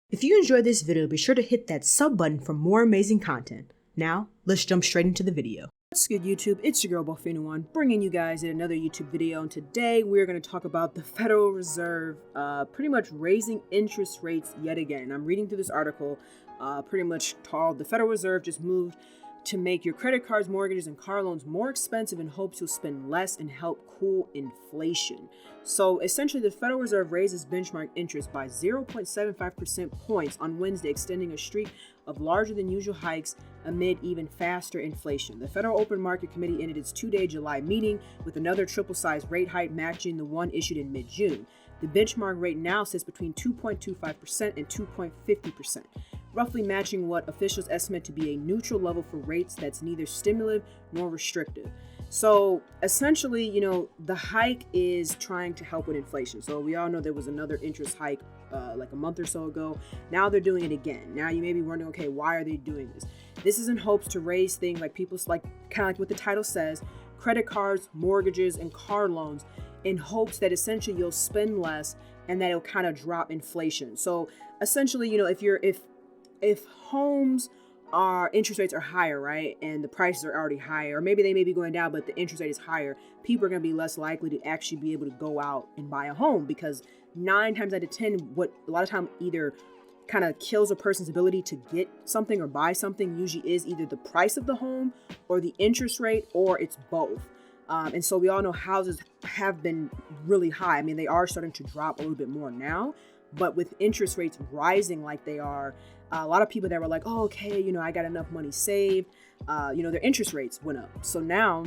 If you enjoyed this video, be sure to hit that sub button for more amazing content. Now, let's jump straight into the video. What's good, YouTube? It's your girl Buffino1 bringing you guys in another YouTube video, and today we're going to talk about the Federal Reserve pretty much raising interest rates yet again. I'm reading through this article pretty much called "The Federal Reserve Just Moved to Make Your Credit Cards, Mortgages, and Car Loans More Expensive in hopes you'll spend less and help cool inflation." So essentially, the Federal Reserve raises benchmark interest by 0.75% points on Wednesday, extending a streak of larger than usual hikes amid even faster inflation. The Federal Open Market Committee ended its two-day July meeting with another triple-sized rate hike matching the one issued in mid-June. The benchmark rate now sits between 2.25% and 2.50%, roughly matching what officials estimate to be a neutral level for rates that's neither stimulative nor restrictive. So essentially, the hike is trying to help with inflation. So we all know there was another interest hike like a month or so ago. Now they're doing it again. Now you may be wondering, okay, why are they doing this? This is in hopes to raise things like people's, like kind of like what the title says, credit cards, mortgages, and car loans, in hopes that essentially you'll spend less and that it'll kind of drop inflation. So essentially, if homes are interest rates are higher, right, and the prices are already higher, or maybe they may be going down, but the interest rate is higher, people are going to be less likely to actually be able to go out and buy a home, because 9 times out of 10, what a lot of time either kind of kills a person's ability to get something or buy something usually is either the price of the home or the interest rate, or it's both. And so we all know houses have been really high. I mean, they are starting to drop a little bit more now, but with interest rates rising like they are, a lot of people that were like, oh, okay, I got enough money saved, their interest rates went up. So now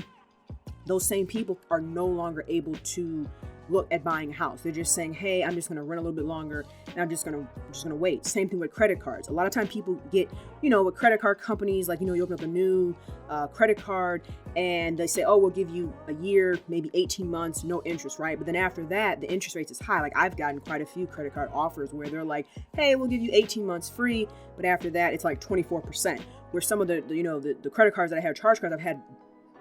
those same people are no longer able to look at buying a house. They're just saying, hey, I'm just going to rent a little bit longer and I'm just going to wait. Same thing with credit cards. A lot of time people get, with credit card companies, like, you open up a new credit card and they say, oh, we'll give you a year, maybe 18 months, no interest, right? But then after that, the interest rates is high. Like, I've gotten quite a few credit card offers where they're like, hey, we'll give you 18 months free. But after that, it's like 24%, where some of the credit cards that I have, charge cards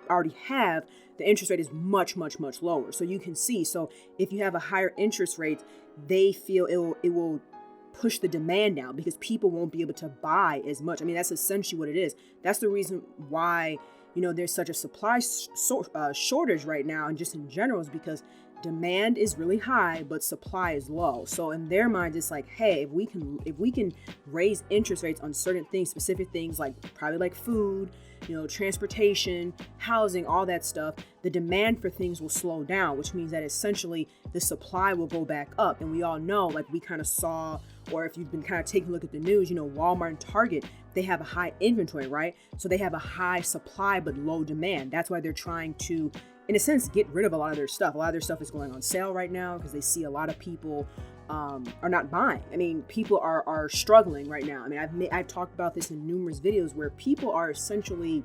already have, the interest rate is much, much, much lower. So you can see, so if you have a higher interest rate, they feel it will push the demand down because people won't be able to buy as much. I mean, that's essentially what it is. That's the reason why, there's such a supply shortage right now, and just in general, is because demand is really high, but supply is low. So in their minds, it's like, hey, if we can raise interest rates on certain things, specific things like probably like food, transportation, housing, all that stuff, the demand for things will slow down, which means that essentially the supply will go back up. And we all know, like we kind of saw, or if you've been kind of taking a look at the news, Walmart and Target, they have a high inventory, right? So they have a high supply, but low demand. That's why they're trying to, in a sense, get rid of a lot of their stuff. A lot of their stuff is going on sale right now because they see a lot of people are not buying. I mean, people are struggling right now. I mean, I've talked about this in numerous videos where people are essentially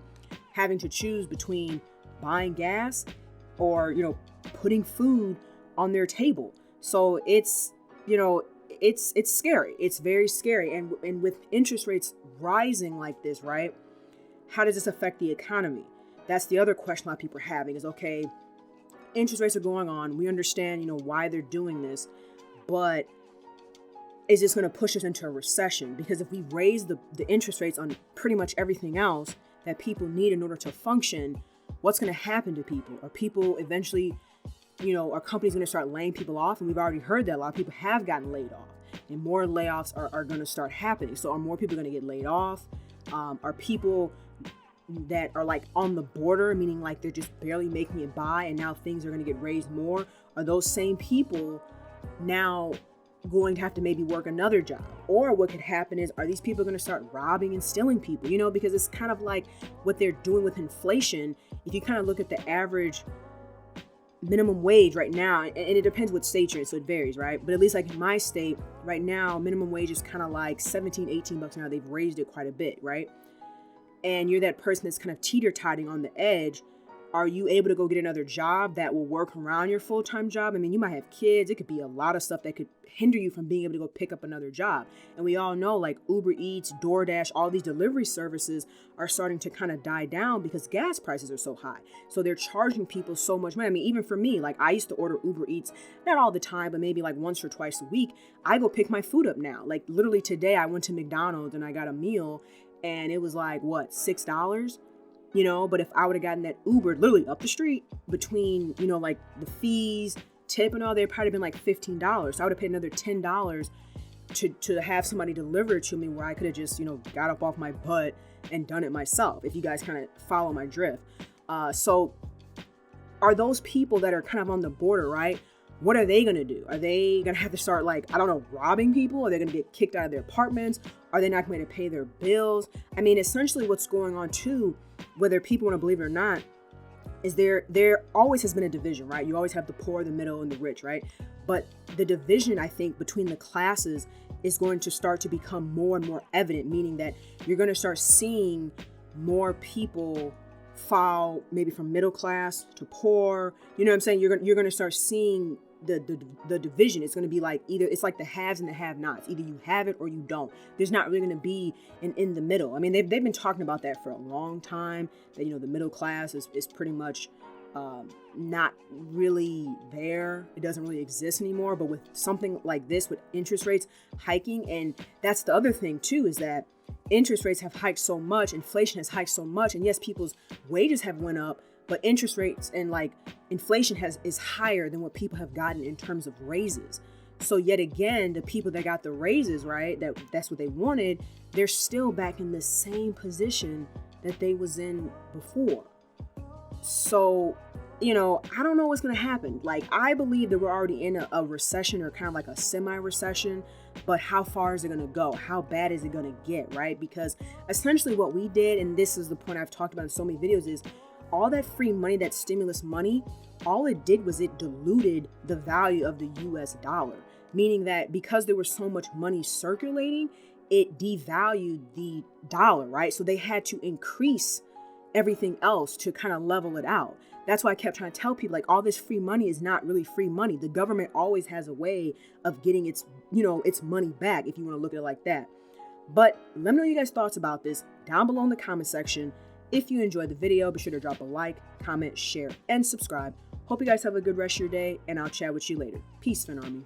having to choose between buying gas or, putting food on their table. So it's scary. It's very scary. And with interest rates rising like this, right? How does this affect the economy? That's the other question a lot of people are having is, okay, interest rates are going on. We understand, why they're doing this, but is this going to push us into a recession? Because if we raise the interest rates on pretty much everything else that people need in order to function, what's going to happen to people? Are people eventually, are companies going to start laying people off? And we've already heard that a lot of people have gotten laid off, and more layoffs are going to start happening. So are more people going to get laid off? Are people that are like on the border, meaning like they're just barely making it by and now things are going to get raised more? Are those same people now going to have to maybe work another job? Or what could happen is, are these people going to start robbing and stealing people? Because it's kind of like what they're doing with inflation. If you kind of look at the average minimum wage right now, and it depends what state you're in, so it varies, right? But at least like in my state right now, minimum wage is kind of like 17, 18 bucks now. They've raised it quite a bit, right? And you're that person that's kind of teeter-totting on the edge. Are you able to go get another job that will work around your full-time job? I mean, you might have kids. It could be a lot of stuff that could hinder you from being able to go pick up another job. And we all know like Uber Eats, DoorDash, all these delivery services are starting to kind of die down because gas prices are so high. So they're charging people so much money. I mean, even for me, like I used to order Uber Eats, not all the time, but maybe like once or twice a week. I go pick my food up now. Like literally today I went to McDonald's and I got a meal and it was like, what, $6? You know, but if I would have gotten that Uber literally up the street between, you know, like the fees, tip and all, they'd probably been like $15. So I would have paid another $10 to have somebody deliver it to me where I could have just, you know, got up off my butt and done it myself, if you guys kind of follow my drift. So are those people that are kind of on the border, right? What are they going to do? Are they going to have to start like, I don't know, robbing people? Are they going to get kicked out of their apartments? Are they not going to pay their bills? I mean, essentially what's going on too, whether people want to believe it or not, is there always has been a division, right? You always have the poor, the middle, and the rich, right? But the division, I think, between the classes is going to start to become more and more evident, meaning that you're going to start seeing more people fall maybe from middle class to poor. You know what I'm saying? You're going to start seeing the division. It's going to be like either it's like the haves and the have-nots. Either you have it or you don't. There's not really going to be an in the middle. I mean, they've been talking about that for a long time, that, you know, the middle class is pretty much not really there. It doesn't really exist anymore. But with something like this, with interest rates hiking, and that's the other thing too, is that interest rates have hiked so much, inflation has hiked so much, and yes, people's wages have went up, but interest rates and like inflation is higher than what people have gotten in terms of raises. So yet again, the people that got the raises, right, that's what they wanted, they're still back in the same position that they was in before. So, you know, I don't know what's going to happen. Like, I believe that we're already in a recession, or kind of like a semi-recession, but how far is it going to go? How bad is it going to get, right? Because essentially what we did, and this is the point I've talked about in so many videos, is all that free money, that stimulus money, all it did was it diluted the value of the US dollar, meaning that because there was so much money circulating, it devalued the dollar, right? So they had to increase everything else to kind of level it out. That's why I kept trying to tell people, like, all this free money is not really free money. The government always has a way of getting its, you know, its money back, if you want to look at it like that. But let me know your guys' thoughts about this down below in the comment section. If you enjoyed the video, be sure to drop a like, comment, share, and subscribe. Hope you guys have a good rest of your day, and I'll chat with you later. Peace, Fin Army.